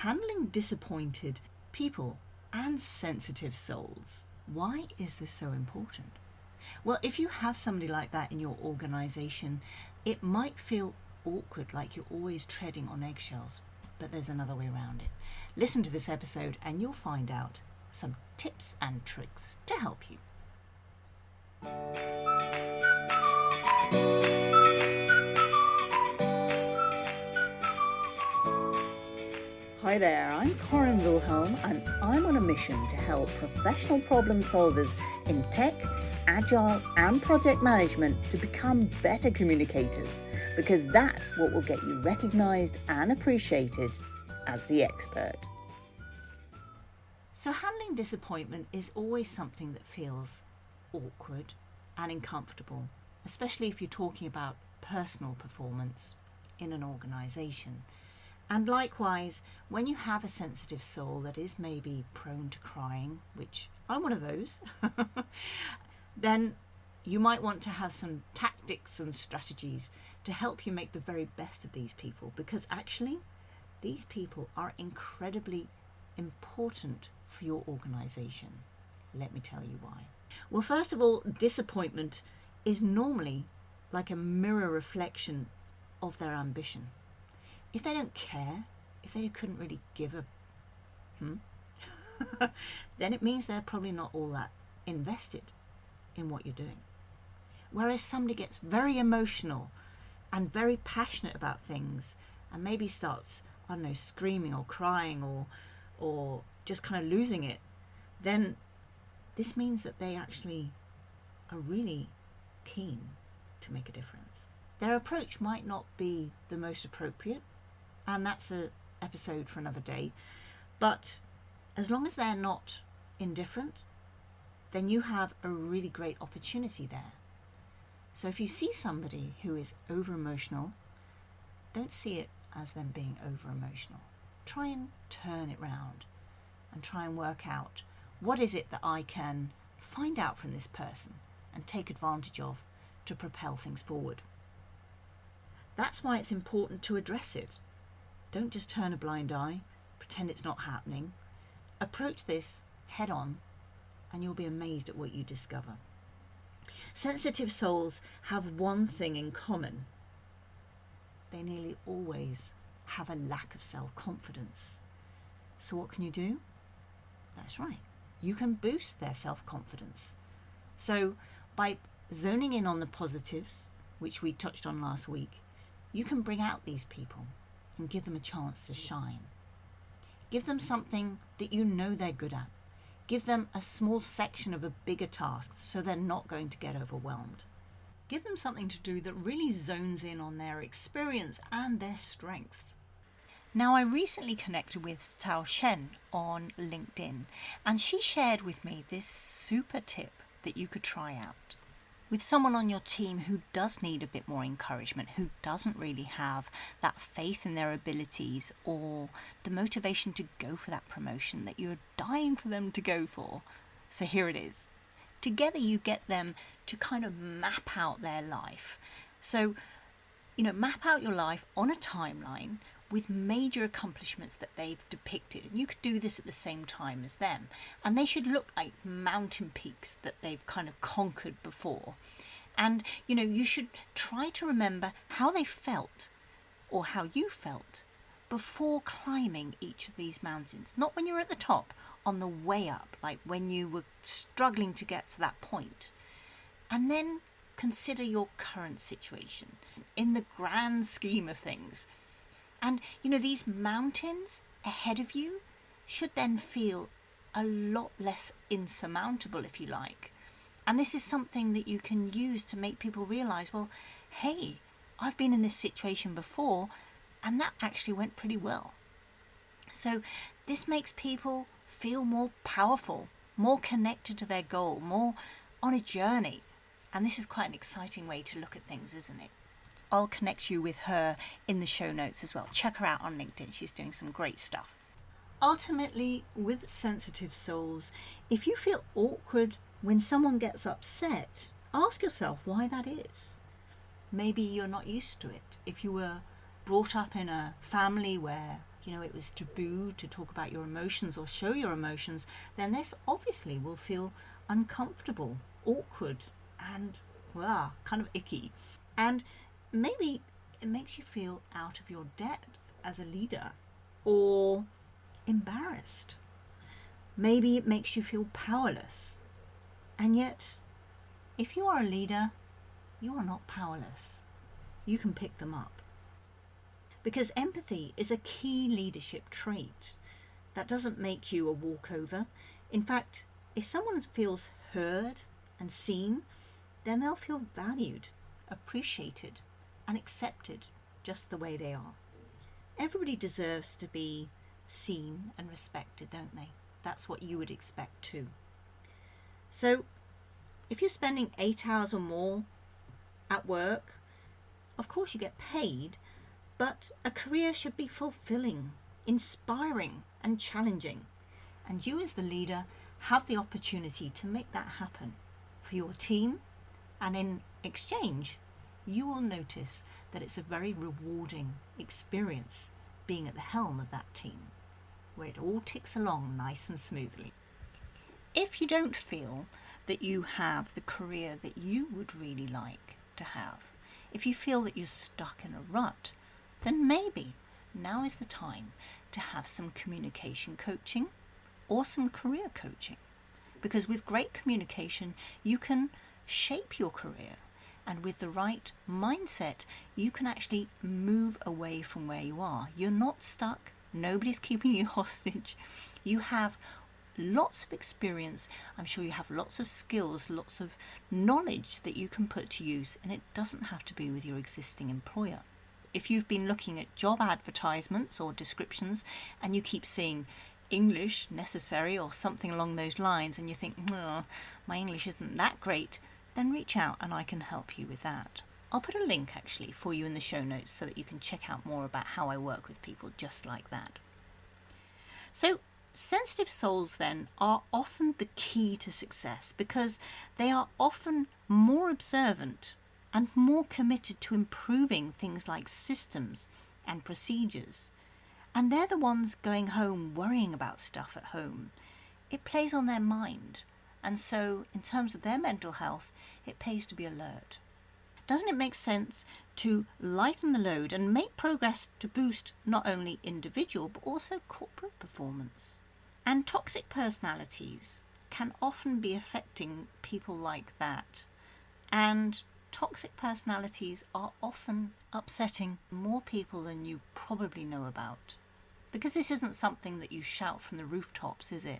handling disappointed people and sensitive souls. Why is this so important? Well, if you have somebody like that in your organization, it might feel awkward, like you're always treading on eggshells, but there's another way around it. Listen to this episode and you'll find out some tips and tricks to help you. Hi there, I'm Corinne Wilhelm and I'm on a mission to help professional problem solvers in tech, agile and project management to become better communicators, because that's what will get you recognized and appreciated as the expert. So handling disappointment is always something that feels awkward and uncomfortable, especially if you're talking about personal performance in an organization. And likewise, when you have a sensitive soul that is maybe prone to crying, which I'm one of those, then you might want to have some tactics and strategies to help you make the very best of these people, because actually these people are incredibly important for your organization. Let me tell you why. Well, first of all, disappointment is normally like a mirror reflection of their ambition. If they don't care, if they couldn't really give a then it means they're probably not all that invested in what you're doing. Whereas somebody gets very emotional and very passionate about things and maybe starts, I don't know, screaming or crying or just kind of losing it, then this means that they actually are really keen to make a difference. Their approach might not be the most appropriate, and that's an episode for another day, but as long as they're not indifferent, then you have a really great opportunity there. So if you see somebody who is over emotional, don't see it as them being over emotional. Try and turn it round and try and work out, what is it that I can find out from this person and take advantage of to propel things forward? That's why it's important to address it. Don't just turn a blind eye, pretend it's not happening. Approach this head on and you'll be amazed at what you discover. Sensitive souls have one thing in common. They nearly always have a lack of self-confidence. So what can you do? That's right. You can boost their self-confidence. So by zoning in on the positives, which we touched on last week, you can bring out these people and give them a chance to shine. Give them something that you know they're good at. Give them a small section of a bigger task so they're not going to get overwhelmed. Give them something to do that really zones in on their experience and their strengths. Now, I recently connected with Tao Shen on LinkedIn, and she shared with me this super tip that you could try out. With someone on your team who does need a bit more encouragement, who doesn't really have that faith in their abilities or the motivation to go for that promotion that you're dying for them to go for. So here it is. Together you get them to kind of map out their life. So, map out your life on a timeline with major accomplishments that they've depicted. And you could do this at the same time as them. And they should look like mountain peaks that they've kind of conquered before. And, you should try to remember how they felt or how you felt before climbing each of these mountains. Not when you're at the top, on the way up, like when you were struggling to get to that point. And then consider your current situation in the grand scheme of things. And, these mountains ahead of you should then feel a lot less insurmountable, if you like. And this is something that you can use to make people realize, well, hey, I've been in this situation before and that actually went pretty well. So this makes people feel more powerful, more connected to their goal, more on a journey. And this is quite an exciting way to look at things, isn't it? I'll connect you with her in the show notes as well. Check her out on LinkedIn. She's doing some great stuff. Ultimately, with sensitive souls, if you feel awkward when someone gets upset, ask yourself why that is. Maybe you're not used to it. If you were brought up in a family where, it was taboo to talk about your emotions or show your emotions, then this obviously will feel uncomfortable, awkward, and kind of icky. And maybe it makes you feel out of your depth as a leader, or embarrassed. Maybe it makes you feel powerless. And yet, if you are a leader, you are not powerless. You can pick them up. Because empathy is a key leadership trait. That doesn't make you a walkover. In fact, if someone feels heard and seen, then they'll feel valued, appreciated, and accepted just the way they are. Everybody deserves to be seen and respected, don't they? That's what you would expect too. So, if you're spending 8 hours or more at work, of course you get paid, but a career should be fulfilling, inspiring, and challenging. And you as the leader have the opportunity to make that happen for your team, and in exchange, you will notice that it's a very rewarding experience being at the helm of that team, where it all ticks along nice and smoothly. If you don't feel that you have the career that you would really like to have, if you feel that you're stuck in a rut, then maybe now is the time to have some communication coaching or some career coaching. Because with great communication, you can shape your career. And with the right mindset, you can actually move away from where you are. You're not stuck. Nobody's keeping you hostage. You have lots of experience. I'm sure you have lots of skills, lots of knowledge that you can put to use. And it doesn't have to be with your existing employer. If you've been looking at job advertisements or descriptions and you keep seeing English necessary or something along those lines, and you think, my English isn't that great, then reach out and I can help you with that. I'll put a link actually for you in the show notes so that you can check out more about how I work with people just like that. So sensitive souls then are often the key to success because they are often more observant and more committed to improving things like systems and procedures. And they're the ones going home worrying about stuff at home. It plays on their mind. And so in terms of their mental health, it pays to be alert. Doesn't it make sense to lighten the load and make progress to boost not only individual but also corporate performance? And toxic personalities can often be affecting people like that. And toxic personalities are often upsetting more people than you probably know about. Because this isn't something that you shout from the rooftops, is it?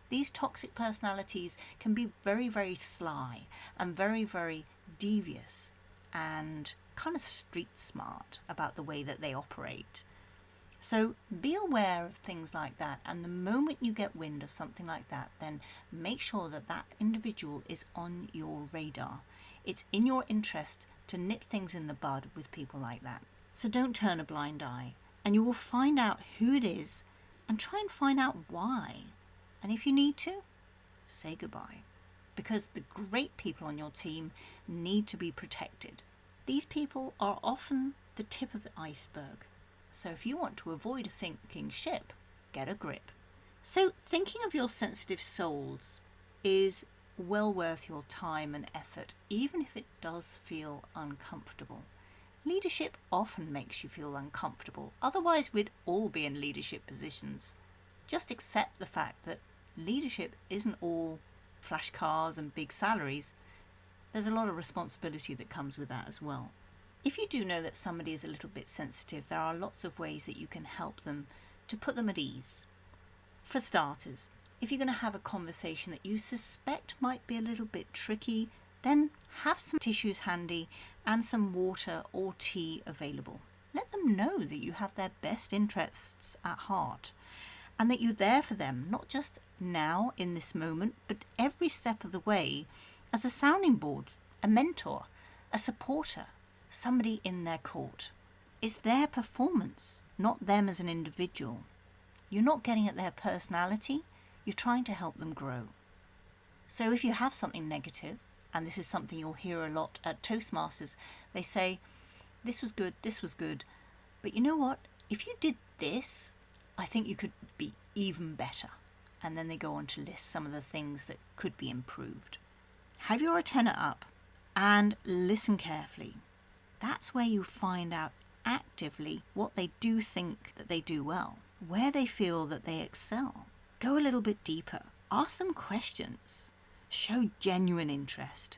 These toxic personalities can be very, very sly and very, very devious and kind of street smart about the way that they operate. So be aware of things like that, and the moment you get wind of something like that, then make sure that that individual is on your radar. It's in your interest to nip things in the bud with people like that. So don't turn a blind eye, and you will find out who it is and try and find out why. And if you need to, say goodbye. Because the great people on your team need to be protected. These people are often the tip of the iceberg. So if you want to avoid a sinking ship, get a grip. So thinking of your sensitive souls is well worth your time and effort, even if it does feel uncomfortable. Leadership often makes you feel uncomfortable. Otherwise, we'd all be in leadership positions. Just accept the fact that leadership isn't all flash cars and big salaries. There's a lot of responsibility that comes with that as well. If you do know that somebody is a little bit sensitive, there are lots of ways that you can help them to put them at ease. For starters, if you're going to have a conversation that you suspect might be a little bit tricky, then have some tissues handy and some water or tea available. Let them know that you have their best interests at heart and that you're there for them, not just now in this moment, but every step of the way as a sounding board, a mentor, a supporter, somebody in their court. It's their performance, not them as an individual. You're not getting at their personality, you're trying to help them grow. So if you have something negative, and this is something you'll hear a lot at Toastmasters, they say, this was good, but you know what? If you did this, I think you could be even better. And then they go on to list some of the things that could be improved. Have your antenna up and listen carefully. That's where you find out actively what they do think that they do well, where they feel that they excel. Go a little bit deeper. Ask them questions. Show genuine interest.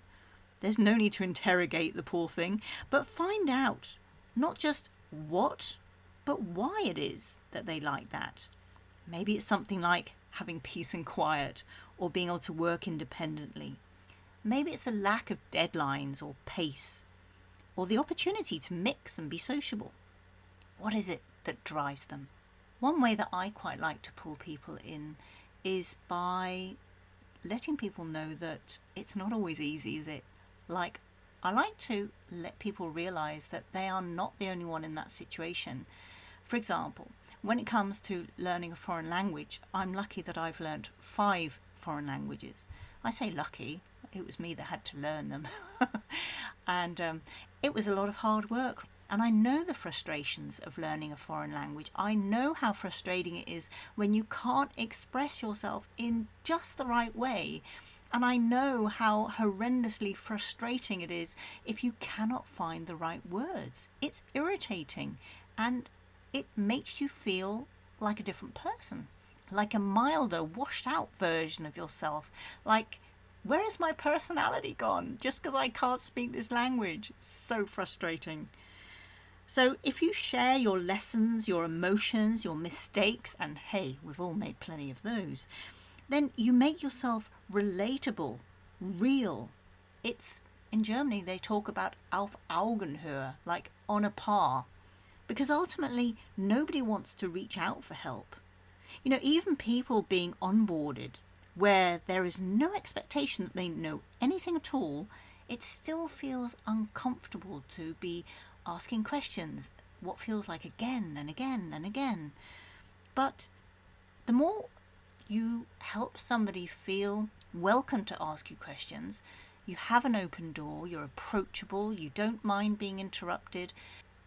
There's no need to interrogate the poor thing, but find out not just what, but why it is that they like that. Maybe it's something like having peace and quiet, or being able to work independently. Maybe it's the lack of deadlines or pace, or the opportunity to mix and be sociable. What is it that drives them? One way that I quite like to pull people in is by letting people know that it's not always easy, is it? Like, I like to let people realize that they are not the only one in that situation. For example, when it comes to learning a foreign language, I'm lucky that I've learned 5 foreign languages. I say lucky, it was me that had to learn them. And it was a lot of hard work. And I know the frustrations of learning a foreign language. I know how frustrating it is when you can't express yourself in just the right way. And I know how horrendously frustrating it is if you cannot find the right words. It's irritating, and it makes you feel like a different person, like a milder, washed out version of yourself. Like, where is my personality gone just because I can't speak this language? It's so frustrating. So if you share your lessons, your emotions, your mistakes, and hey, we've all made plenty of those, then you make yourself relatable, real. It's, in Germany, they talk about auf Augenhöhe, like on a par. Because ultimately, nobody wants to reach out for help. You know, even people being onboarded, where there is no expectation that they know anything at all, it still feels uncomfortable to be asking questions, what feels like again and again and again. But the more you help somebody feel welcome to ask you questions, you have an open door, you're approachable, you don't mind being interrupted,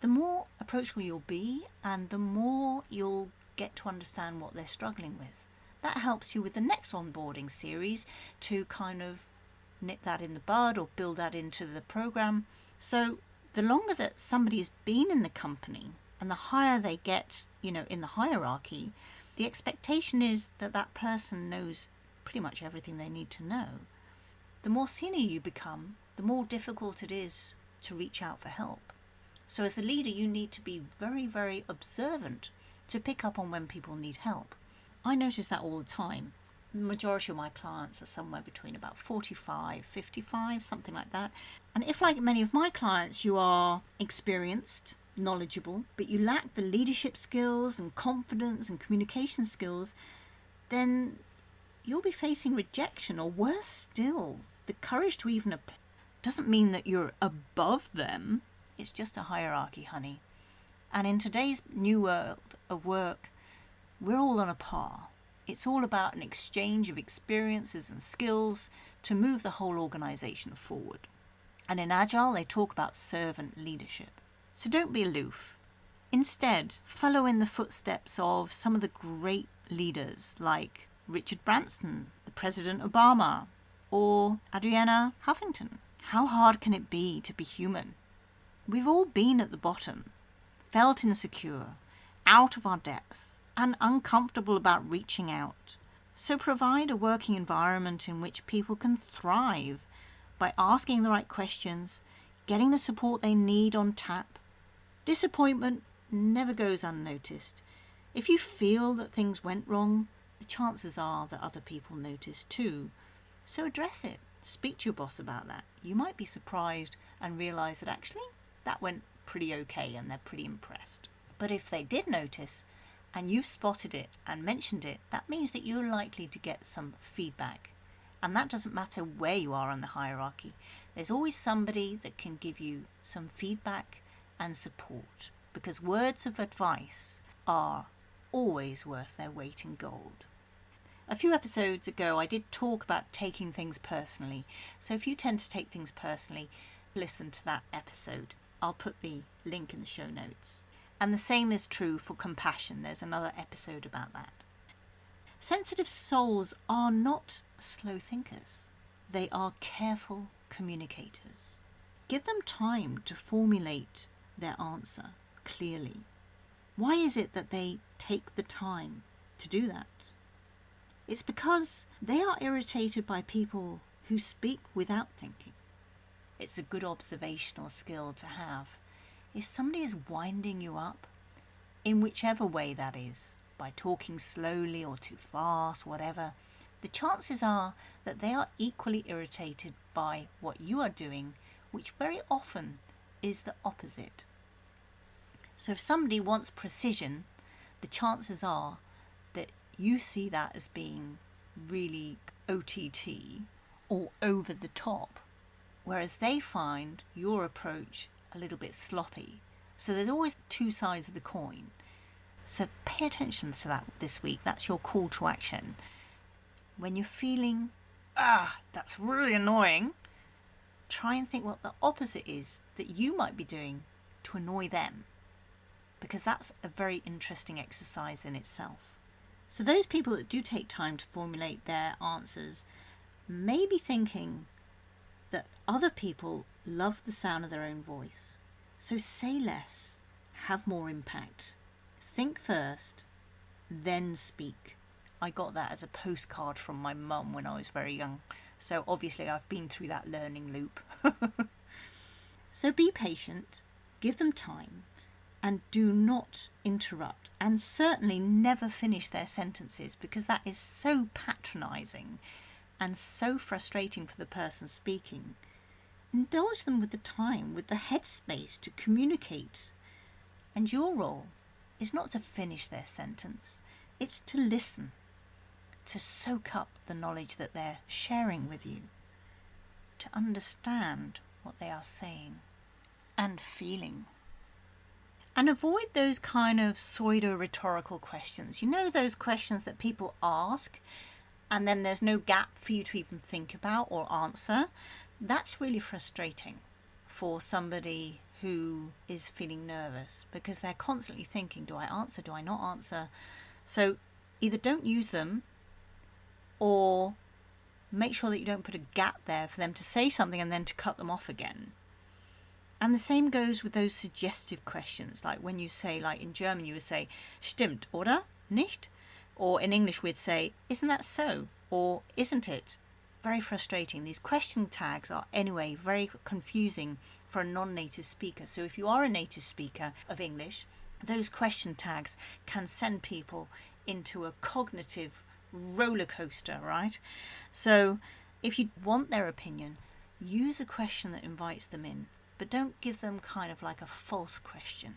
the more approachable you'll be, and the more you'll get to understand what they're struggling with. That helps you with the next onboarding series to kind of nip that in the bud or build that into the program. So the longer that somebody has been in the company and the higher they get, you know, in the hierarchy, the expectation is that that person knows pretty much everything they need to know. The more senior you become, the more difficult it is to reach out for help. So as the leader, you need to be very, very observant to pick up on when people need help. I notice that all the time. The majority of my clients are somewhere between about 45, 55, something like that. And if, like many of my clients, you are experienced, knowledgeable, but you lack the leadership skills and confidence and communication skills, then you'll be facing rejection, or worse still, the courage to even apply. Doesn't mean that you're above them. It's just a hierarchy, honey. And in today's new world of work, we're all on a par. It's all about an exchange of experiences and skills to move the whole organization forward. And in Agile, they talk about servant leadership. So don't be aloof. Instead, follow in the footsteps of some of the great leaders like Richard Branson, the President Obama, or Adriana Huffington. How hard can it be to be human? We've all been at the bottom, felt insecure, out of our depth, and uncomfortable about reaching out. So provide a working environment in which people can thrive by asking the right questions, getting the support they need on tap. Disappointment never goes unnoticed. If you feel that things went wrong, the chances are that other people notice too. So address it. Speak to your boss about that. You might be surprised and realize that actually that went pretty okay and they're pretty impressed. But if they did notice and you've spotted it and mentioned it, that means that you're likely to get some feedback. And that doesn't matter where you are on the hierarchy. There's always somebody that can give you some feedback and support, because words of advice are always worth their weight in gold. A few episodes ago, I did talk about taking things personally. So if you tend to take things personally, listen to that episode. I'll put the link in the show notes. And the same is true for compassion. There's another episode about that. Sensitive souls are not slow thinkers. They are careful communicators. Give them time to formulate their answer clearly. Why is it that they take the time to do that? It's because they are irritated by people who speak without thinking. It's a good observational skill to have. If somebody is winding you up, in whichever way that is, by talking slowly or too fast, whatever, the chances are that they are equally irritated by what you are doing, which very often is the opposite. So if somebody wants precision, the chances are that you see that as being really OTT or over the top, whereas they find your approach a little bit sloppy. So there's always two sides of the coin. So pay attention to that this week. That's your call to action. When you're feeling, that's really annoying, try and think what the opposite is that you might be doing to annoy them, because that's a very interesting exercise in itself. So those people that do take time to formulate their answers may be thinking that other people love the sound of their own voice. So say less, have more impact. Think first, then speak. I got that as a postcard from my mum when I was very young. So obviously I've been through that learning loop. So be patient, give them time, and do not interrupt, and certainly never finish their sentences, because that is so patronising and so frustrating for the person speaking. Indulge them with the time, with the headspace to communicate. And your role is not to finish their sentence, it's to listen, to soak up the knowledge that they're sharing with you, to understand what they are saying and feeling. And avoid those kind of pseudo-rhetorical questions. You know, those questions that people ask and then there's no gap for you to even think about or answer. That's really frustrating for somebody who is feeling nervous, because they're constantly thinking, do I answer, do I not answer? So either don't use them, or make sure that you don't put a gap there for them to say something and then to cut them off again. And the same goes with those suggestive questions, like when you say, like in German you would say, stimmt, oder? Nicht? Or in English we'd say, isn't that so? Or isn't it? Very frustrating. These question tags are anyway very confusing for a non-native speaker. So if you are a native speaker of English, those question tags can send people into a cognitive roller coaster, right? So if you want their opinion, use a question that invites them in, but don't give them kind of like a false question.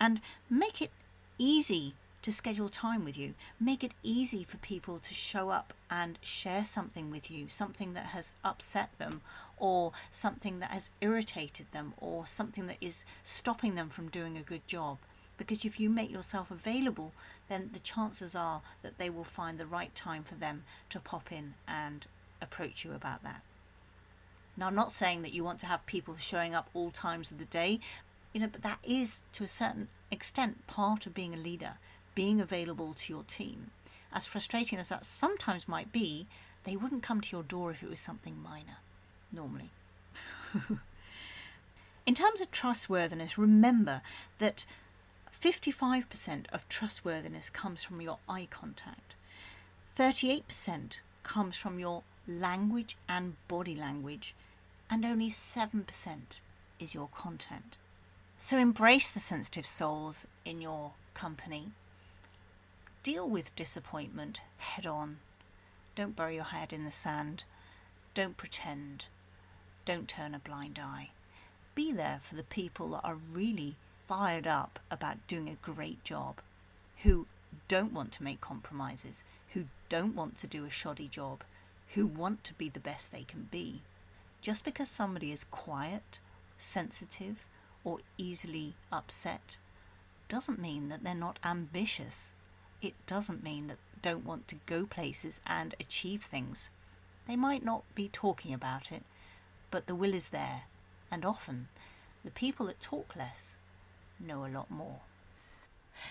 And make it easy to schedule time with you. Make it easy for people to show up and share something with you, something that has upset them, or something that has irritated them, or something that is stopping them from doing a good job. Because if you make yourself available, then the chances are that they will find the right time for them to pop in and approach you about that. Now, I'm not saying that you want to have people showing up all times of the day, but that is to a certain extent part of being a leader, being available to your team. As frustrating as that sometimes might be, they wouldn't come to your door if it was something minor, normally. In terms of trustworthiness, remember that 55% of trustworthiness comes from your eye contact. 38% comes from your language and body language, and only 7% is your content. So embrace the sensitive souls in your company. Deal with disappointment head on. Don't bury your head in the sand. Don't pretend. Don't turn a blind eye. Be there for the people that are really fired up about doing a great job, who don't want to make compromises, who don't want to do a shoddy job, who want to be the best they can be. Just because somebody is quiet, sensitive, or easily upset doesn't mean that they're not ambitious. It doesn't mean that they don't want to go places and achieve things. They might not be talking about it, but the will is there. And often, the people that talk less know a lot more.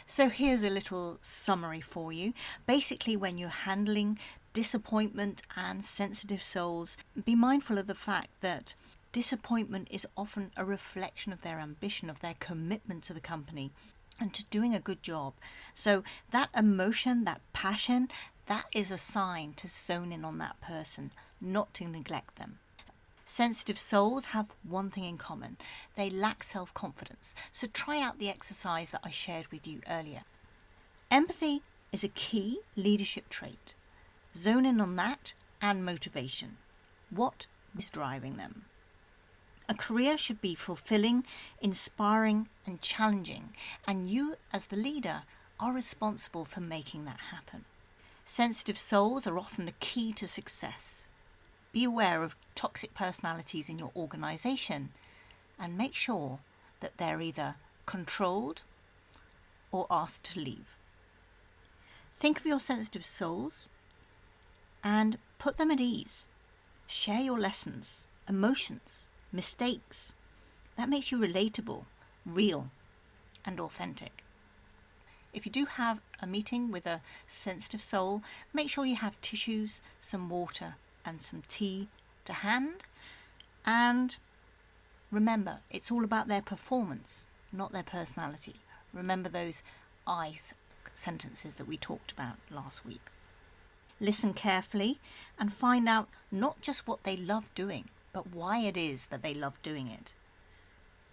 So here's a little summary for you. Basically, when you're handling disappointment and sensitive souls, be mindful of the fact that disappointment is often a reflection of their ambition, of their commitment to the company and to doing a good job. So that emotion, that passion, that is a sign to zone in on that person, not to neglect them. Sensitive souls have one thing in common. They lack self-confidence. So try out the exercise that I shared with you earlier. Empathy is a key leadership trait. Zone in on that and motivation. What is driving them? A career should be fulfilling, inspiring and challenging, and you as the leader are responsible for making that happen. Sensitive souls are often the key to success. Be aware of toxic personalities in your organisation and make sure that they're either controlled or asked to leave. Think of your sensitive souls and put them at ease. Share your lessons, emotions, mistakes. That makes you relatable, real and authentic. If you do have a meeting with a sensitive soul, make sure you have tissues, some water and some tea to hand. And remember, it's all about their performance, not their personality. Remember those I sentences that we talked about last week. Listen carefully and find out not just what they love doing, but why it is that they love doing it.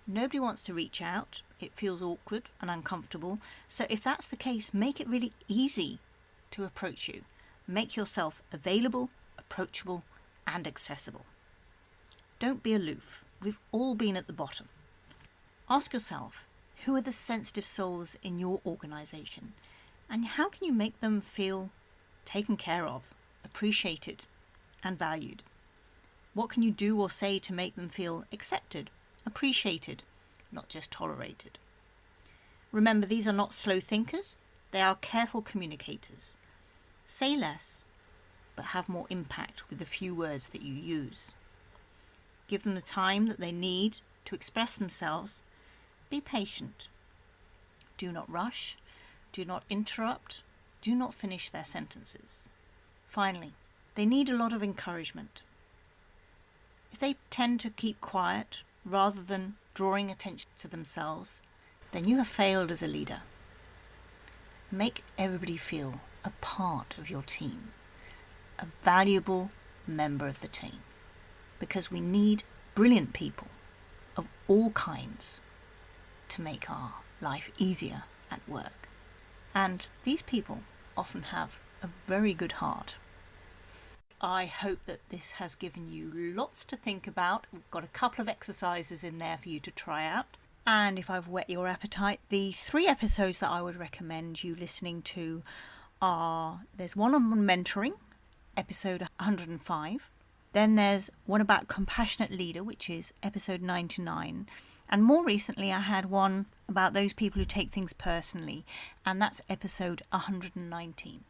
Nobody wants to reach out. It feels awkward and uncomfortable. So if that's the case, make it really easy to approach you. Make yourself available, approachable and accessible. Don't be aloof. We've all been at the bottom. Ask yourself, who are the sensitive souls in your organisation? And how can you make them feel taken care of, appreciated and valued? What can you do or say to make them feel accepted, appreciated, not just tolerated? Remember, these are not slow thinkers. They are careful communicators. Say less, but have more impact with the few words that you use. Give them the time that they need to express themselves. Be patient. Do not rush. Do not interrupt. Do not finish their sentences. Finally, they need a lot of encouragement. If they tend to keep quiet rather than drawing attention to themselves, then you have failed as a leader. Make everybody feel a part of your team, a valuable member of the team, because we need brilliant people of all kinds to make our life easier at work. And these people often have a very good heart. I hope that this has given you lots to think about. We've got a couple of exercises in there for you to try out. And if I've whet your appetite, the 3 episodes that I would recommend you listening to are, there's one on mentoring, episode 105. Then there's one about compassionate leader, which is episode 99. And more recently, I had one about those people who take things personally, and that's episode 119.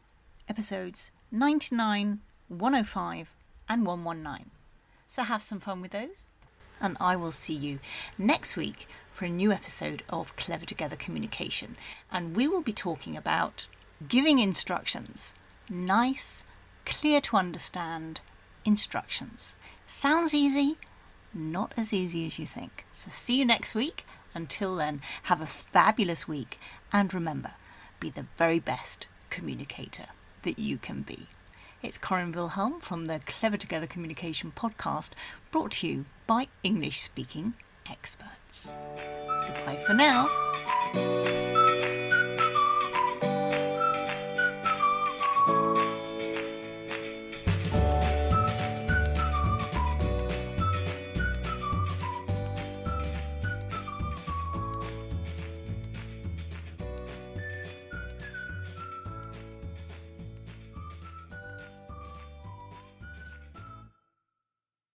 Episodes 99, 105 and 119. So have some fun with those, and I will see you next week for a new episode of Clever Together Communication, and we will be talking about giving instructions. Nice, clear to understand instructions. Sounds easy, not as easy as you think. So see you next week. Until then, have a fabulous week, and remember, be the very best communicator that you can be. It's Corinne Wilhelm from the Clever Together Communication podcast, brought to you by English-speaking experts. Goodbye for now.